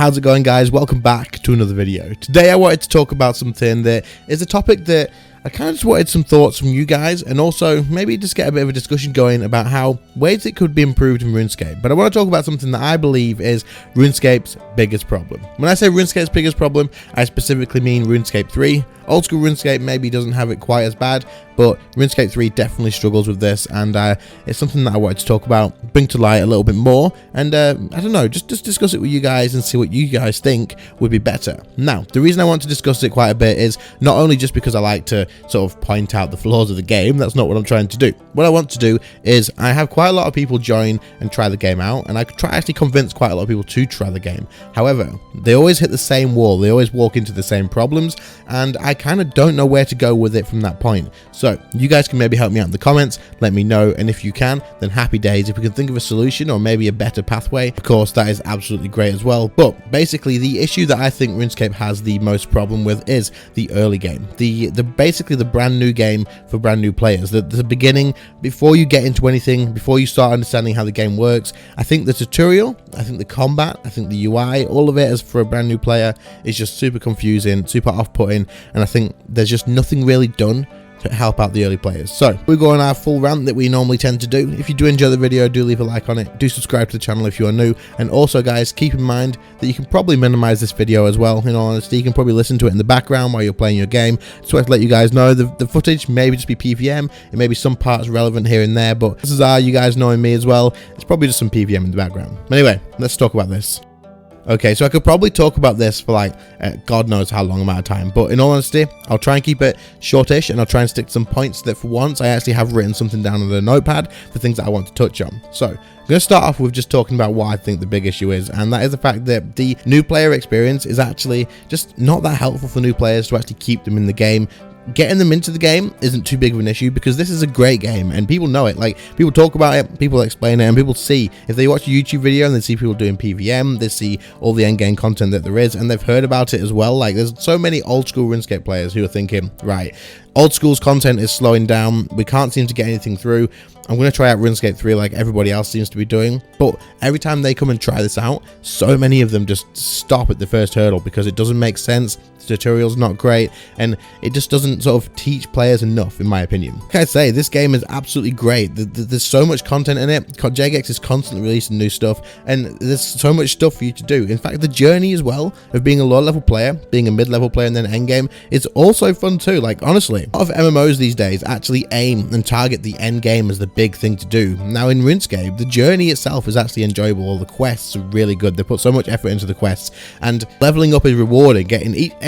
How's it going, guys? Welcome back to another video. Today I wanted to talk about something that is a topic that I kind of just wanted some thoughts from you guys, and also maybe just get a bit of a discussion going about how ways it could be improved in RuneScape. But I want to talk about something that I believe is RuneScape's biggest problem. When I say RuneScape's biggest problem, I specifically mean RuneScape 3. Old school RuneScape maybe doesn't have it quite as bad, but RuneScape 3 definitely struggles with this, and it's something that I wanted to talk about, bring to light a little bit more, and I don't know, just discuss it with you guys and see what you guys think would be better. Now, the reason I want to discuss it quite a bit is not only just because I like to sort of point out the flaws of the game. That's not what I'm trying to do. What I want to do is I have quite a lot of people join and try the game out, and I try actually convince quite a lot of people to try the game. However, they always hit the same wall. They always walk into the same problems, and I kind of don't know where to go with it from that point. So you guys can maybe help me out in the comments, let me know, and if you can, then happy days. If we can think of a solution or maybe a better pathway, of course, that is absolutely great as well. But basically, the issue that I think RuneScape has the most problem with is the early game. Basically the brand new game for brand new players. The beginning, before you get into anything, before you start understanding how the game works. I think the tutorial, I think the combat, I think the UI, all of it as for a brand new player is just super confusing, super off-putting, and I think there's just nothing really done to help out the early players. So we're going our full rant that we normally tend to do. If you do enjoy the video, do leave a like on it, do subscribe to the channel if you are new, and also guys, keep in mind that you can probably minimize this video as well. In all honesty, you can probably listen to it in the background while you're playing your game. Just wanted to let you guys know the footage maybe just be PVM, it may be some parts relevant here and there, but this is you guys knowing me as well, it's probably just some PVM in the background. Anyway, let's talk about this. Okay, so I could probably talk about this for like God knows how long amount of time, but in all honesty, I'll try and keep it shortish, and I'll try and stick to some points that for once I actually have written something down on a notepad for things that I want to touch on. So I'm going to start off with just talking about what I think the big issue is, and that is the fact that the new player experience is actually just not that helpful for new players to actually keep them in the game. Getting them into the game isn't too big of an issue because this is a great game and people know it. Like, people talk about it, people explain it, and people see, if they watch a YouTube video and they see people doing PVM, they see all the end game content that there is, and they've heard about it as well. Like, there's so many old school RuneScape players who are thinking, right, old school's content is slowing down, we can't seem to get anything through, I'm going to try out RuneScape 3 like everybody else seems to be doing. But every time they come and try this out, so many of them just stop at the first hurdle because it doesn't make sense, the tutorial's not great, and it just doesn't sort of teach players enough, in my opinion. Like I say, this game is absolutely great. There's so much content in it. JGX is constantly releasing new stuff, and there's so much stuff for you to do. In fact, the journey as well of being a low-level player, being a mid-level player, and then endgame is also fun too. Like, honestly, a lot of MMOs these days actually aim and target the end game as the big thing to do. Now in RuneScape, the journey itself is actually enjoyable. All the quests are really good. They put so much effort into the quests, and leveling up is rewarding.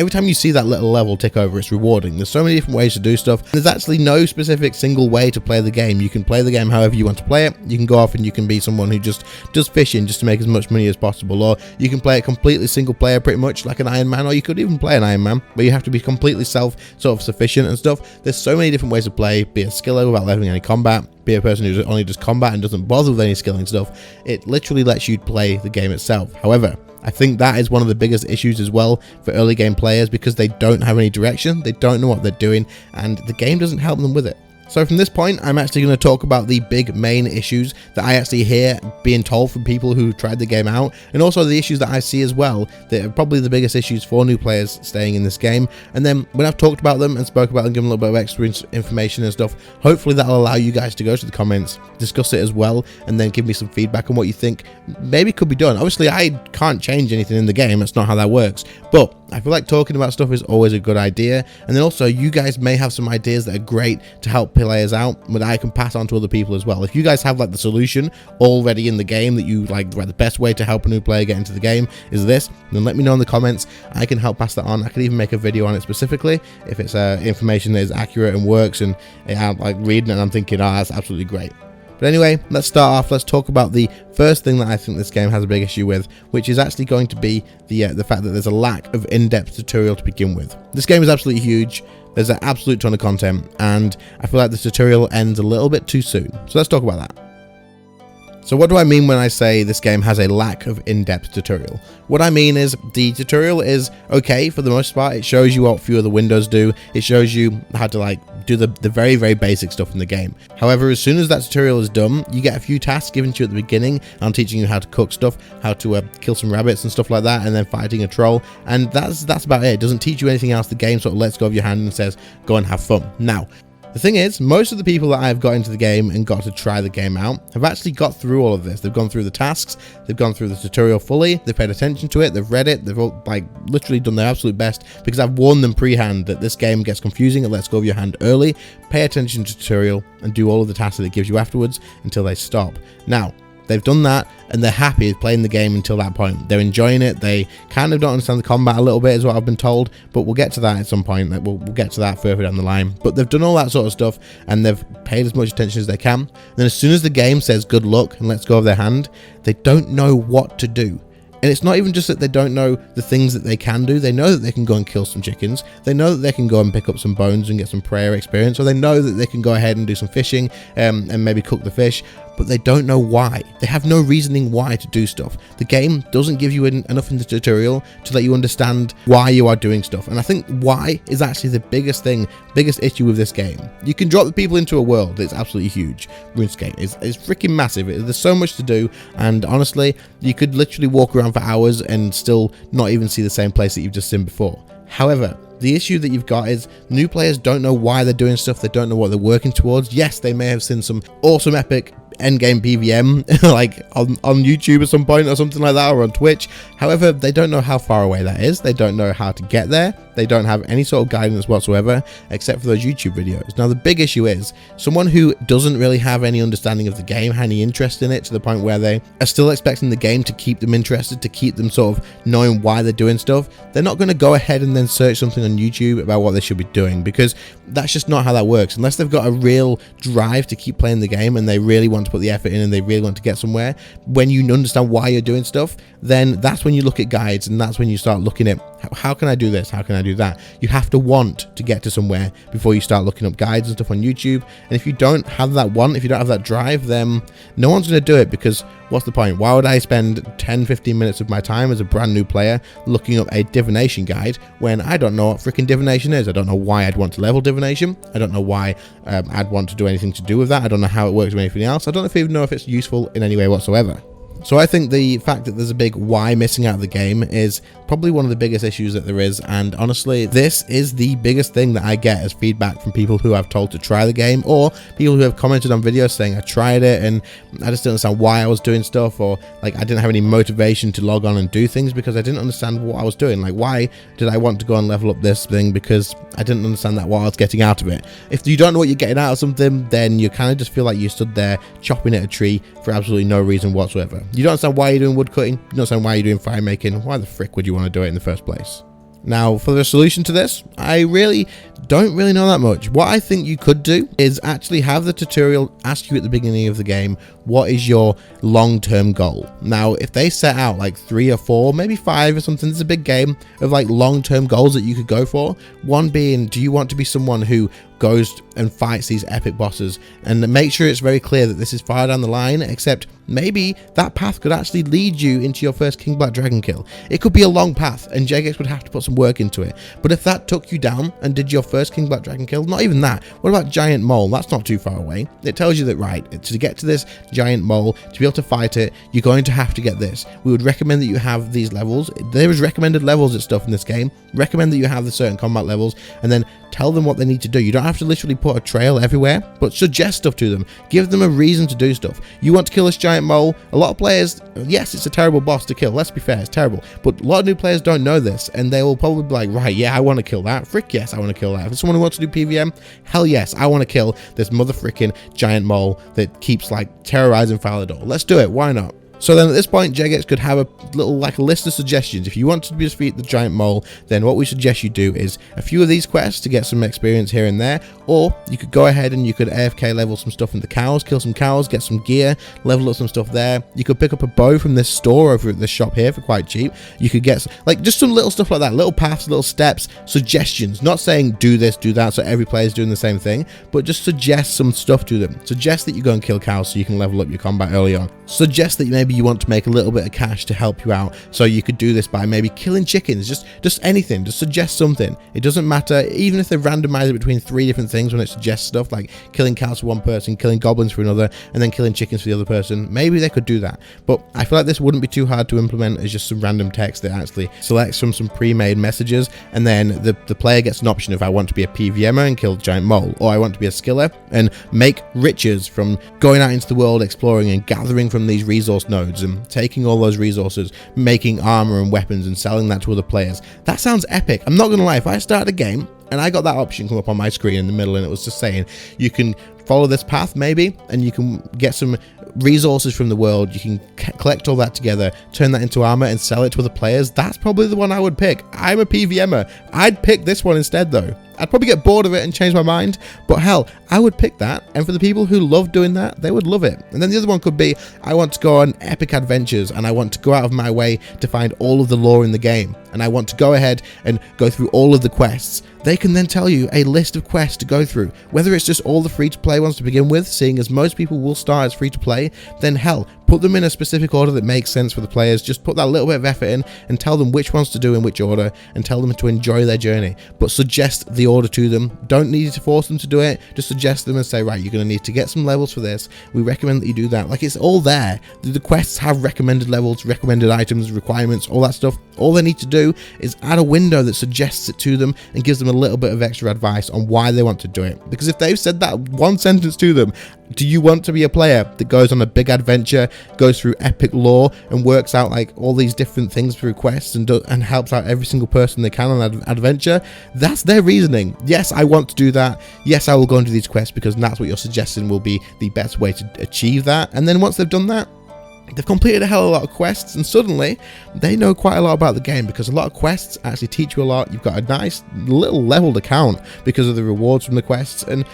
Every time you see that little level tick over, it's rewarding. There's so many different ways to do stuff. There's actually no specific single way to play the game. You can play the game however you want to play it. You can go off and you can be someone who just does fishing just to make as much money as possible, or you can play it completely single player, pretty much like an Iron Man, or you could even play an Iron Man, but you have to be completely self-sufficient and stuff. There's so many different ways to play. Be a skiller without leveling any combat, be a person who only does combat and doesn't bother with any skilling stuff. It literally lets you play the game itself. However, I think that is one of the biggest issues as well for early game players, because they don't have any direction, they don't know what they're doing, and the game doesn't help them with it. So from this point, I'm actually going to talk about the big main issues that I actually hear being told from people who tried the game out, and also the issues that I see as well that are probably the biggest issues for new players staying in this game. And then when I've talked about them and spoke about them, given a little bit of extra information and stuff, hopefully that'll allow you guys to go to the comments, discuss it as well, and then give me some feedback on what you think maybe could be done. Obviously, I can't change anything in the game, that's not how that works, but I feel like talking about stuff is always a good idea. And then also, you guys may have some ideas that are great to help players out, but I can pass on to other people as well. If you guys have like the solution already in the game that you like, right, the best way to help a new player get into the game is this, then let me know in the comments. I can help pass that on. I could even make a video on it specifically if it's information that is accurate and works, and I'm like reading it and I'm thinking, oh, that's absolutely great. But anyway, let's start off. Let's talk about the first thing that I think this game has a big issue with, which is actually going to be the fact that there's a lack of in-depth tutorial to begin with. This game is absolutely huge. There's an absolute ton of content, and I feel like the tutorial ends a little bit too soon. So let's talk about that. So what do I mean when I say this game has a lack of in-depth tutorial? What I mean is the tutorial is okay for the most part. It shows you what a few of the windows do. It shows you how to like do the very, very basic stuff in the game. However, as soon as that tutorial is done, you get a few tasks given to you at the beginning. I'm teaching you how to cook stuff, how to kill some rabbits and stuff like that, and then fighting a troll. And that's about it. It doesn't teach you anything else. The game sort of lets go of your hand and says, go and have fun. Now, the thing is, most of the people that I've got into the game and got to try the game out have actually got through all of this. They've gone through the tasks, they've gone through the tutorial fully, they've paid attention to it, they've read it, they've all, like, literally done their absolute best, because I've warned them pre-hand that this game gets confusing and lets go of your hand early. Pay attention to tutorial and do all of the tasks that it gives you afterwards until they stop. Now, they've done that and they're happy playing the game until that point. They're enjoying it. They kind of don't understand the combat a little bit is what I've been told, but we'll get to that at some point. Like we'll get to that further down the line. But they've done all that sort of stuff and they've paid as much attention as they can. And then as soon as the game says good luck and lets go of their hand, they don't know what to do. And it's not even just that they don't know the things that they can do. They know that they can go and kill some chickens. They know that they can go and pick up some bones and get some prayer experience. Or they know that they can go ahead and do some fishing and maybe cook the fish. But they don't know why. They have no reasoning why to do stuff. The game doesn't give you enough in the tutorial to let you understand why you are doing stuff. And I think why is actually the biggest issue with this game. You can drop the people into a world that's absolutely huge. RuneScape is freaking massive. There's so much to do. And honestly, you could literally walk around for hours and still not even see the same place that you've just seen before. However, the issue that you've got is new players don't know why they're doing stuff. They don't know what they're working towards. Yes, they may have seen some awesome epic endgame PVM like on YouTube at some point or something like that, or on Twitch. However, they don't know how far away that is. They don't know how to get there. They don't have any sort of guidance whatsoever except for those YouTube videos. Now, the big issue is someone who doesn't really have any understanding of the game, any interest in it, to the point where they are still expecting the game to keep them interested, to keep them sort of knowing why they're doing stuff. They're not going to go ahead and then search something on YouTube about what they should be doing, because that's just not how that works. Unless they've got a real drive to keep playing the game and they really want to put the effort in and they really want to get somewhere, when you understand why you're doing stuff, then that's when you look at guides and that's when you start looking at how can I do this, how can I do that. You have to want to get to somewhere before you start looking up guides and stuff on YouTube. And if you don't have that want, if you don't have that drive, then no one's going to do it, because what's the point? Why would I spend 10-15 minutes of my time as a brand new player looking up a divination guide when I don't know what freaking divination is? I don't know why I'd want to level divination. I don't know why I'd want to do anything to do with that. I don't know how it works with anything else. I don't even know if it's useful in any way whatsoever. So I think the fact that there's a big why missing out of the game is probably one of the biggest issues that there is. And honestly, this is the biggest thing that I get as feedback from people who I've told to try the game, or people who have commented on videos saying I tried it and I just didn't understand why I was doing stuff, or like I didn't have any motivation to log on and do things because I didn't understand what I was doing. Like, why did I want to go and level up this thing? Because I didn't understand that what I was getting out of it. If you don't know what you're getting out of something, then you kind of just feel like you stood there chopping at a tree for absolutely no reason whatsoever. You don't understand why you're doing wood cutting. You don't understand why you're doing fire making. Why the frick would you want to do it in the first place? Now, for the solution to this, I really don't know that much. What I think you could do is actually have the tutorial ask you at the beginning of the game, what is your long-term goal? Now, if they set out like 3 or 4, maybe 5 or something, it's a big game of like long-term goals that you could go for. One being, do you want to be someone who goes and fights these epic bosses, and make sure it's very clear that this is far down the line, except maybe that path could actually lead you into your first King Black Dragon kill. It could be a long path and Jagex would have to put some work into it, but if that took you down and did your first King Black Dragon kill, not even that, what about Giant Mole? That's not too far away. It tells you that, right, to get to this Giant Mole, to be able to fight it, you're going to have to get this. We would recommend that you have these levels. There is recommended levels at stuff in this game. Recommend that you have the certain combat levels, and then tell them what they need to do. You don't have to literally put a trail everywhere, but suggest stuff to them. Give them a reason to do stuff. You want to kill this Giant Mole. A lot of players, yes, it's a terrible boss to kill. Let's be fair, it's terrible. But a lot of new players don't know this, and they will probably be like, right, yeah, I want to kill that. Frick yes, I want to kill that. If it's someone who wants to do PVM, hell yes, I want to kill this mother frickin' Giant Mole that keeps like terrorizing Falador. Let's do it. Why not? So then at this point, Jagex could have a little like a list of suggestions. If you want to defeat the giant mole, then what we suggest you do is a few of these quests to get some experience here and there, or you could go ahead and you could AFK level some stuff in the cows, kill some cows, get some gear, level up some stuff there. You could pick up a bow from this store over at this shop here for quite cheap. You could get like just some little stuff like that, little paths, little steps, suggestions. Not saying do this, do that, so every player is doing the same thing, but just suggest some stuff to them. Suggest that you go and kill cows so you can level up your combat early on. Suggest that maybe you want to make a little bit of cash to help you out, so you could do this by maybe killing chickens, just anything, just suggest something. It doesn't matter, even if they randomize it between 3 different things when it suggests stuff like killing cows for one person, killing goblins for another, and then killing chickens for the other person. Maybe they could do that, but I feel like this wouldn't be too hard to implement as just some random text that actually selects from some pre-made messages, and then the player gets an option if I want to be a PVMer and kill the giant mole, or I want to be a skiller and make riches from going out into the world exploring and gathering from these resource nodes and taking all those resources, making armor and weapons and selling that to other players. That sounds epic. I'm not gonna lie, if I started a game and I got that option come up on my screen in the middle and it was just saying you can follow this path maybe and you can get some resources from the world, you can collect all that together, turn that into armor and sell it to other players, that's probably the one I would pick. I'm a PVMer. I'd pick this one instead though. I'd probably get bored of it and change my mind, but hell, I would pick that, and for the people who love doing that, they would love it. And then the other one could be, I want to go on epic adventures, and I want to go out of my way to find all of the lore in the game, and I want to go ahead and go through all of the quests. They can then tell you a list of quests to go through, whether it's just all the free-to-play ones to begin with, seeing as most people will start as free-to-play, then hell, put them in a specific order that makes sense for the players. Just put that little bit of effort in and tell them which ones to do in which order and tell them to enjoy their journey, but suggest the order to them. Don't need to force them to do it, just suggest them and say, right, you're going to need to get some levels for this, we recommend that you do that. Like, it's all there. The quests have recommended levels, recommended items, requirements, all that stuff. All they need to do is add a window that suggests it to them and gives them a little bit of extra advice on why they want to do it. Because if they've said that one sentence to them, do you want to be a player that goes on a big adventure, goes through epic lore and works out like all these different things through quests and helps out every single person they can on that adventure? That's their reasoning. Yes, I want to do that. Yes, I will go and do these quests because that's what you're suggesting will be the best way to achieve that. And then once they've done that, they've completed a hell of a lot of quests, and suddenly they know quite a lot about the game, because a lot of quests actually teach you a lot. You've got a nice little leveled account because of the rewards from the quests. And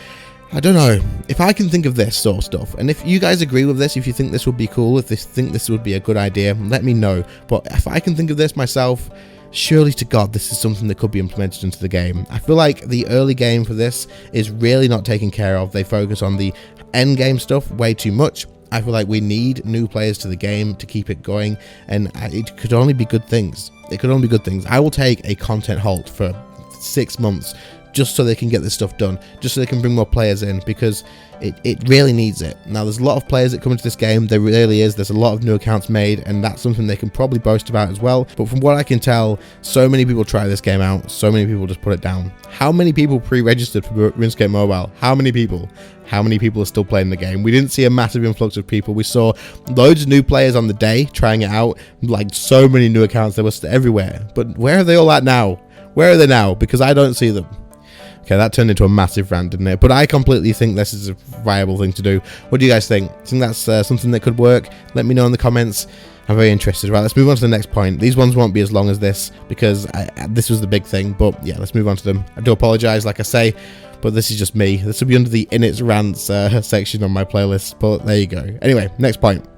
I don't know, if I can think of this sort of stuff, and if you guys agree with this, if you think this would be cool, if you think this would be a good idea, let me know. But if I can think of this myself, surely to God, this is something that could be implemented into the game. I feel like the early game for this is really not taken care of. They focus on the end game stuff way too much. I feel like we need new players to the game to keep it going, and it could only be good things. It could only be good things. I will take a content halt for 6 months just so they can get this stuff done, just so they can bring more players in, because it really needs it. Now, there's a lot of players that come into this game, there really is. There's a lot of new accounts made, and that's something they can probably boast about as well. But from what I can tell, so many people try this game out, so many people just put it down. How many people pre-registered for RuneScape Mobile? How many people? How many people are still playing the game? We didn't see a massive influx of people. We saw loads of new players on the day trying it out, like so many new accounts. They were everywhere. But where are they all at now? Where are they now? Because I don't see them. Okay, that turned into a massive rant, didn't it? But I completely think this is a viable thing to do. What do you guys think? Think that's something that could work? Let me know in the comments. I'm very interested. Right, let's move on to the next point. These ones won't be as long as this, because this was the big thing. But yeah, let's move on to them. I do apologize, like I say, but this is just me. This will be under the Init rants section on my playlist, but there you go. Anyway, next point.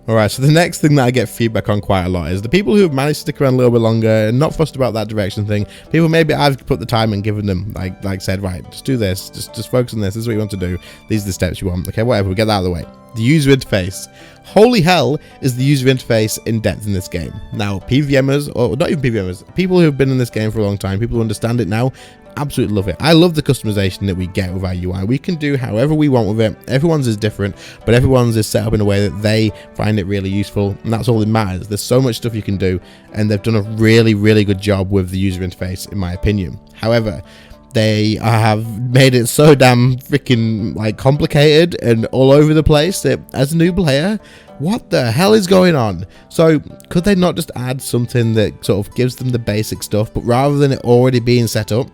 Alright, so the next thing that I get feedback on quite a lot is the people who have managed to stick around a little bit longer and not fussed about that direction thing. People maybe I've put the time and given them, like said, right, just do this, just focus on this, is what you want to do, these are the steps you want. Okay, whatever, we'll get that out of the way. The user interface. Holy hell, is the user interface in depth in this game. Now, PVMers, or not even PVMers, people who have been in this game for a long time, people who understand it now, absolutely love it. I love the customization that we get with our UI. We can do however we want with it. Everyone's is different, but everyone's is set up in a way that they find it really useful, and that's all that matters. There's so much stuff you can do, and they've done a really, really good job with the user interface, in my opinion. However, they have made it so damn freaking like complicated and all over the place that as a new player, what the hell is going on? So could they not just add something that sort of gives them the basic stuff, but rather than it already being set up,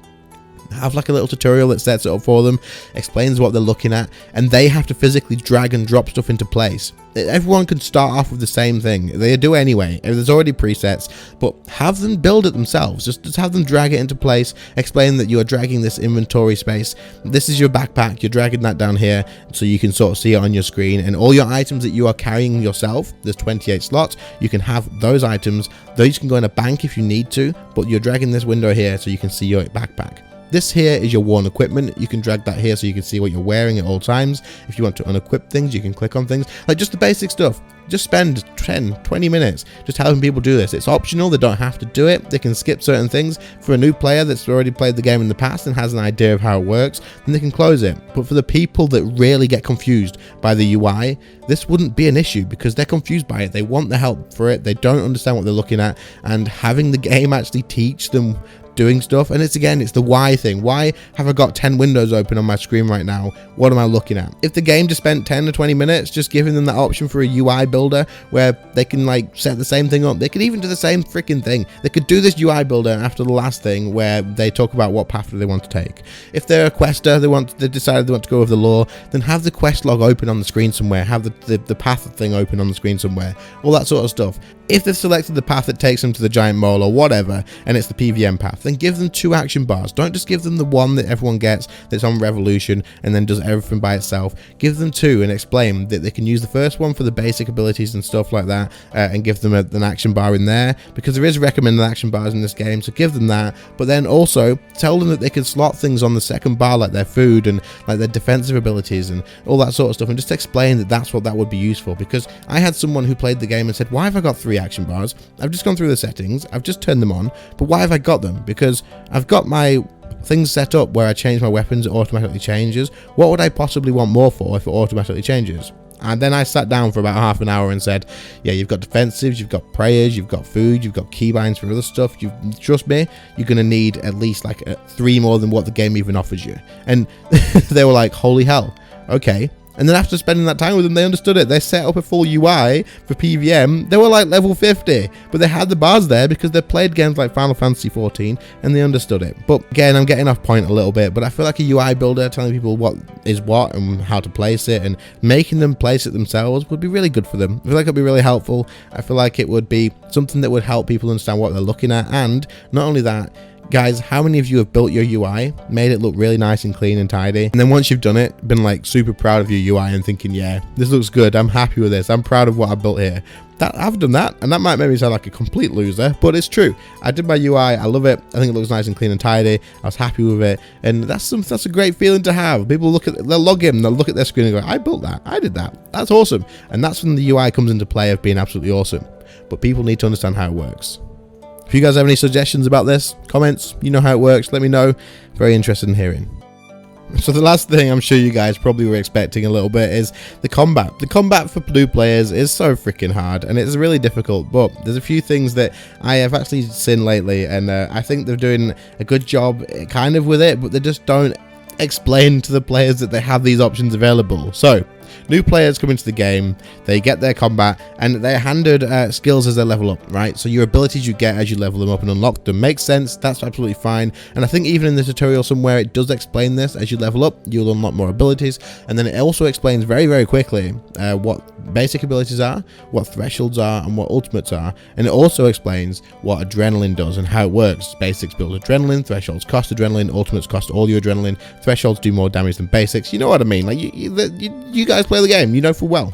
have like a little tutorial that sets it up for them, explains what they're looking at, and they have to physically drag and drop stuff into place. Everyone can start off with the same thing. They do anyway. There's already presets, but have them build it themselves. Just have them drag it into place, explain that you are dragging this inventory space. This is your backpack. You're dragging that down here so you can sort of see it on your screen, and all your items that you are carrying yourself, there's 28 slots, you can have those items. Those can go in a bank if you need to, but you're dragging this window here so you can see your backpack. This here is your worn equipment. You can drag that here so you can see what you're wearing at all times. If you want to unequip things, you can click on things. Like just the basic stuff. Just spend 10, 20 minutes just helping people do this. It's optional. They don't have to do it. They can skip certain things. For a new player that's already played the game in the past and has an idea of how it works, then they can close it. But for the people that really get confused by the UI, this wouldn't be an issue because they're confused by it. They want the help for it. They don't understand what they're looking at, and having the game actually teach them doing stuff. And it's the why thing. Why have I got 10 windows open on my screen right now? What am I looking at? If the game just spent 10 to 20 minutes just giving them that option for a UI builder where they can like set the same thing up, they could even do the same freaking thing. They could do this UI builder after the last thing where they talk about what path they want to take. If they're a quester, they decided they want to go with the lore, then have the quest log open on the screen somewhere, have the path thing open on the screen somewhere, all that sort of stuff. If they've selected the path that takes them to the giant mole or whatever, and it's the PVM path, then give them 2 action bars. Don't just give them the one that everyone gets that's on Revolution and then does everything by itself. Give them 2 and explain that they can use the first one for the basic abilities and stuff like that, and give them an action bar in there, because there is recommended action bars in this game, so give them that. But then also tell them that they can slot things on the second bar, like their food and like their defensive abilities and all that sort of stuff, and just explain that that's what that would be used for. Because I had someone who played the game and said, why have I got 3 action bars? I've just gone through the settings, I've just turned them on, but why have I got them? Because I've got my things set up where I change my weapons, it automatically changes. What would I possibly want more for if it automatically changes? And then I sat down for about half an hour and said, yeah, you've got defensives, you've got prayers, you've got food, you've got keybinds for other stuff. Trust me, you're going to need at least like 3 more than what the game even offers you. And they were like, holy hell, okay. And then after spending that time with them, they understood it. They set up a full UI for PVM. They were like level 50, but they had the bars there because they played games like Final Fantasy 14 and they understood it. But again, I'm getting off point a little bit, but I feel like a UI builder telling people what is what and how to place it and making them place it themselves would be really good for them. I feel like it'd be really helpful. I feel like it would be something that would help people understand what they're looking at. And not only that, guys, how many of you have built your UI, made it look really nice and clean and tidy, and then once you've done it, been like super proud of your UI and thinking, yeah, this looks good, I'm happy with this, I'm proud of what I built here? I've done that, and that might make me sound like a complete loser, but it's true. I did my UI, I love it, I think it looks nice and clean and tidy, I was happy with it, and that's a great feeling to have. People they'll log in, they'll look at their screen and go, I built that, I did that, that's awesome. And that's when the UI comes into play of being absolutely awesome. But people need to understand how it works. If you guys have any suggestions about this, comments, you know how it works, let me know. Very interested in hearing. So the last thing I'm sure you guys probably were expecting a little bit is the combat. The combat for new players is so freaking hard and it's really difficult, but there's a few things that I have actually seen lately, and I think they're doing a good job kind of with it, but they just don't explain to the players that they have these options available. So new players come into the game, they get their combat, and they're handed skills as they level up, right? So your abilities you get as you level them up and unlock them makes sense, that's absolutely fine. And I think even in the tutorial somewhere it does explain this. As you level up, you'll unlock more abilities, and then it also explains very, very quickly what basic abilities are, what thresholds are, and what ultimates are. And it also explains what adrenaline does and how it works. Basics build adrenaline, thresholds cost adrenaline, ultimates cost all your adrenaline, thresholds do more damage than basics. You know what I mean? Like you guys play the game, you know full well.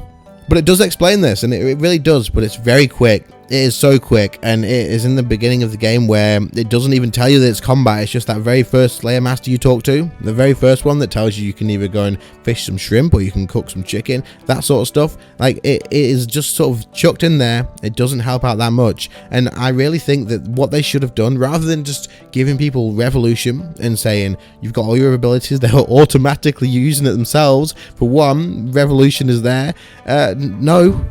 But it does explain this, and it really does, but it's very quick. It is so quick, and it is in the beginning of the game where it doesn't even tell you that it's combat. It's just that very first Slayer Master you talk to, the very first one that tells you can either go and fish some shrimp or you can cook some chicken, that sort of stuff. Like it is just sort of chucked in there. It doesn't help out that much, and I really think that what they should have done, rather than just giving people Revolution and saying you've got all your abilities, they're automatically using it themselves. For one, Revolution is there. No.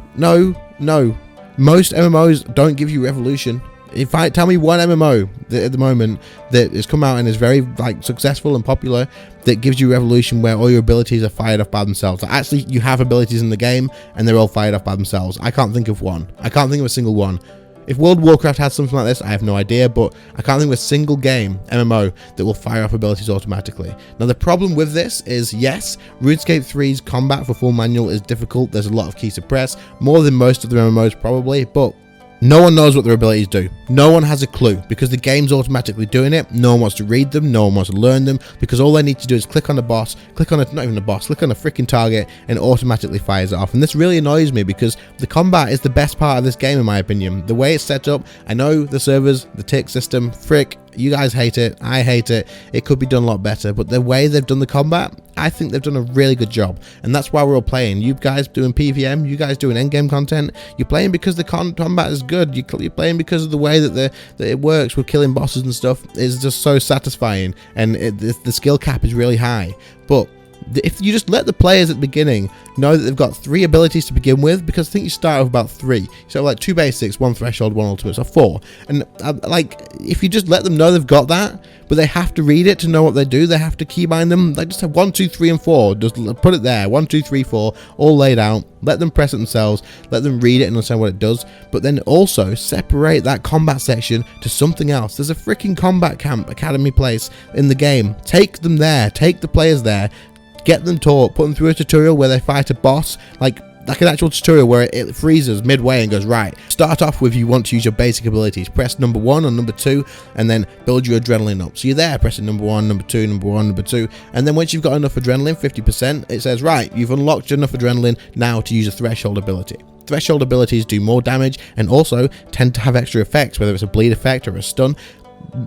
Most MMOs don't give you Revolution. Tell me one MMO that at the moment that has come out and is very like successful and popular that gives you Revolution where all your abilities are fired off by themselves. Like, actually, you have abilities in the game and they're all fired off by themselves. I can't think of one. I can't think of a single one. If World of Warcraft had something like this, I have no idea, but I can't think of a single game, MMO, that will fire off abilities automatically. Now, the problem with this is, yes, RuneScape 3's combat for full manual is difficult. There's a lot of keys to press, more than most of the MMOs probably, but no one knows what their abilities do. No one has a clue because the game's automatically doing it. No one wants to read them. No one wants to learn them because all they need to do is click on a boss, click on a, not even a boss, click on a freaking target and it automatically fires it off. And this really annoys me because the combat is the best part of this game in my opinion. The way it's set up, I know the servers, the tick system, frick, you guys hate it, I hate it, it could be done a lot better, but the way they've done the combat, I think they've done a really good job, and that's why we're all playing. You guys doing PVM, you guys doing endgame content, you're playing because the combat is good, you're playing because of the way that it works with killing bosses and stuff. It's just so satisfying, and the skill cap is really high. But if you just let the players at the beginning know that they've got 3 abilities to begin with, because I think you start with about 3, so like 2 basics, 1 threshold, 1 ultimate, so 4. And like, if you just let them know they've got that, but they have to read it to know what they do, they have to keybind them, like just have 1, 2, 3 and 4, just put it there, 1, 2, 3, 4, all laid out, let them press it themselves, let them read it and understand what it does, but then also separate that combat section to something else. There's a freaking combat camp academy place in the game. Take them there, take the players there, get them taught, put them through a tutorial where they fight a boss, like an actual tutorial where it freezes midway and goes, right, start off with, you want to use your basic abilities, press number 1 or number 2 and then build your adrenaline up. So you're there pressing number 1, number 2, number 1, number 2, and then once you've got enough adrenaline, 50%, it says, right, you've unlocked enough adrenaline now to use a threshold ability. Threshold abilities do more damage and also tend to have extra effects, whether it's a bleed effect or a stun.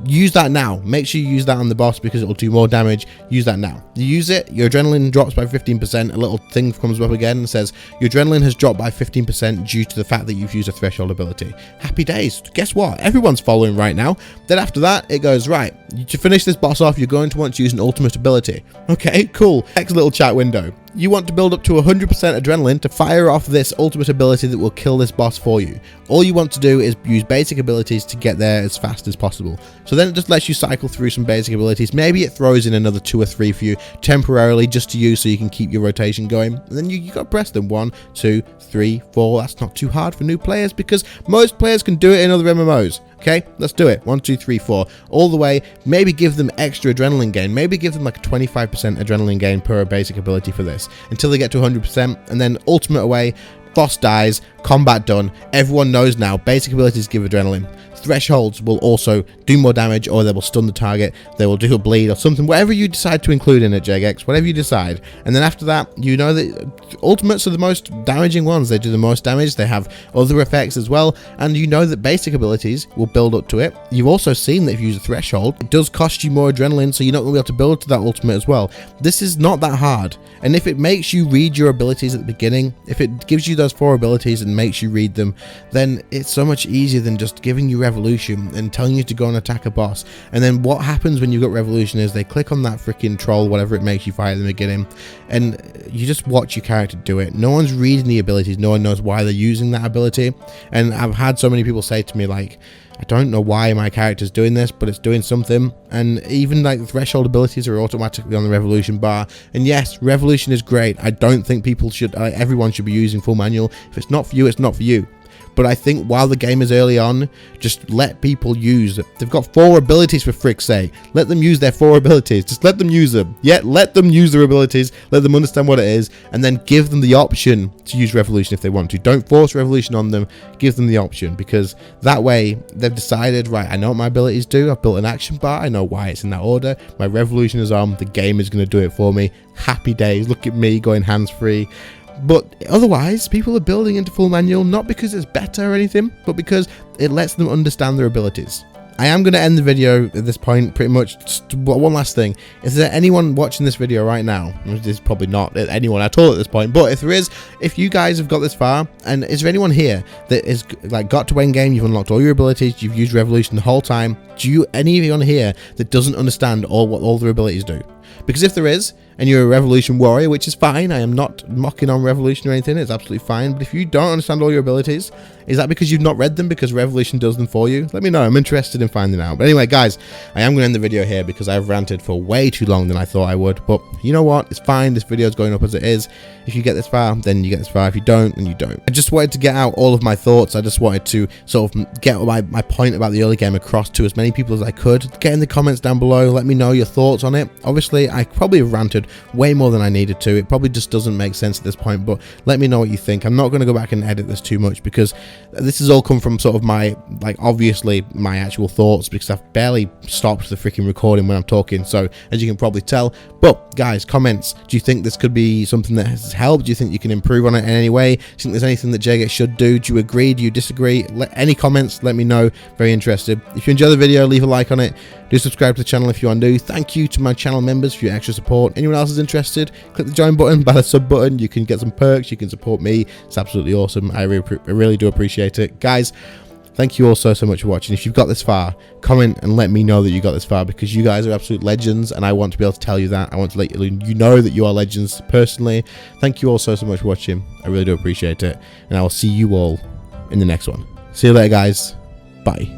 Use that now. Make sure you use that on the boss because it will do more damage. Use that now. You use it, your adrenaline drops by 15%. A little thing comes up again and says your adrenaline has dropped by 15% due to the fact that you've used a threshold ability. Happy days. Guess what? Everyone's following right now. Then after that, it goes, right, to finish this boss off, you're going to want to use an ultimate ability. Okay, cool. Next little chat window. You want to build up to 100% adrenaline to fire off this ultimate ability that will kill this boss for you. All you want to do is use basic abilities to get there as fast as possible. So then it just lets you cycle through some basic abilities. Maybe it throws in another 2 or 3 for you temporarily just to use so you can keep your rotation going. And then you got to press them 1, 2, 3, 4. That's not too hard for new players because most players can do it in other MMOs. Okay, let's do it. 1, 2, 3, 4. All the way. Maybe give them extra adrenaline gain. Maybe give them like a 25% adrenaline gain per basic ability for this until they get to 100%. And then ultimate away. Boss dies. Combat done. Everyone knows now. Basic abilities give adrenaline. Thresholds will also do more damage, or they will stun the target. They will do a bleed or something. Whatever you decide to include in it, JX. Whatever you decide. And then after that, you know that ultimates are the most damaging ones. They do the most damage. They have other effects as well. And you know that basic abilities will build up to it. You've also seen that if you use a threshold, it does cost you more adrenaline, so you're not going to be able to build to that ultimate as well. This is not that hard. And if it makes you read your abilities at the beginning, if it gives you those 4 abilities and makes you read them, then it's so much easier than just giving you revolution and telling you to go and attack a boss. And then what happens when you've got revolution is they click on that freaking troll, whatever it makes you fight at the beginning, and you just watch your character do it. No one's reading the abilities. No one knows why they're using that ability. And I've had so many people say to me, like, I don't know why my character's doing this, but it's doing something. And even like the threshold abilities are automatically on the revolution bar. And yes, revolution is great. I don't think people should, everyone should be using full manual. If it's not for you, it's not for you. But I think while the game is early on, just let people use it. They've got 4 abilities for frick's sake. Let them use their 4 abilities. Just let them use them. Yeah, let them use their abilities. Let them understand what it is. And then give them the option to use revolution if they want to. Don't force revolution on them. Give them the option. Because that way, they've decided, right, I know what my abilities do. I've built an action bar. I know why it's in that order. My revolution is on. The game is going to do it for me. Happy days. Look at me going hands-free. But otherwise, people are building into full manual not because it's better or anything, but because it lets them understand their abilities. I am going to end the video at this point, pretty much. Just one last thing. Is there anyone watching this video right now? There's probably not anyone at all at this point, but if there is, if you guys have got this far, and is there anyone here that is like got to endgame, you've unlocked all your abilities, you've used revolution the whole time, do you anyone here that doesn't understand what all their abilities do? Because if there is, and you're a Revolution warrior, which is fine. I am not mocking on Revolution or anything. It's absolutely fine. But if you don't understand all your abilities, is that because you've not read them because Revolution does them for you? Let me know. I'm interested in finding out. But anyway, guys, I am going to end the video here because I've ranted for way too long than I thought I would. But you know what? It's fine. This video is going up as it is. If you get this far, then you get this far. If you don't, then you don't. I just wanted to get out all of my thoughts. I just wanted to sort of get my point about the early game across to as many people as I could. Get in the comments down below. Let me know your thoughts on it. Obviously, I probably have ranted way more than I needed to. It probably just doesn't make sense at this point, but let me know what you think. I'm not going to go back and edit this too much because this has all come from sort of my, like, obviously my actual thoughts, because I've barely stopped the freaking recording when I'm talking, so as you can probably tell. But guys, comments, do you think this could be something that has helped? Do you think you can improve on it in any way? Do you think there's anything that JGet should do? Do you agree? Do you disagree? Any comments, let me know. Very interested. If you enjoy the video, leave a like on it. Do subscribe to the channel if you are new. Thank you to my channel members for your extra support. Anyone else is interested, click the join button, by the sub button. You can get some perks, you can support me. It's absolutely awesome. I really do appreciate it. Guys, thank you all so much for watching. If you've got this far, comment and let me know that you got this far, because you guys are absolute legends and I want to be able to tell you that. I want to let you know that you are legends personally. Thank you all so much for watching. I really do appreciate it, and I will see you all in the next one. See you later, guys. Bye.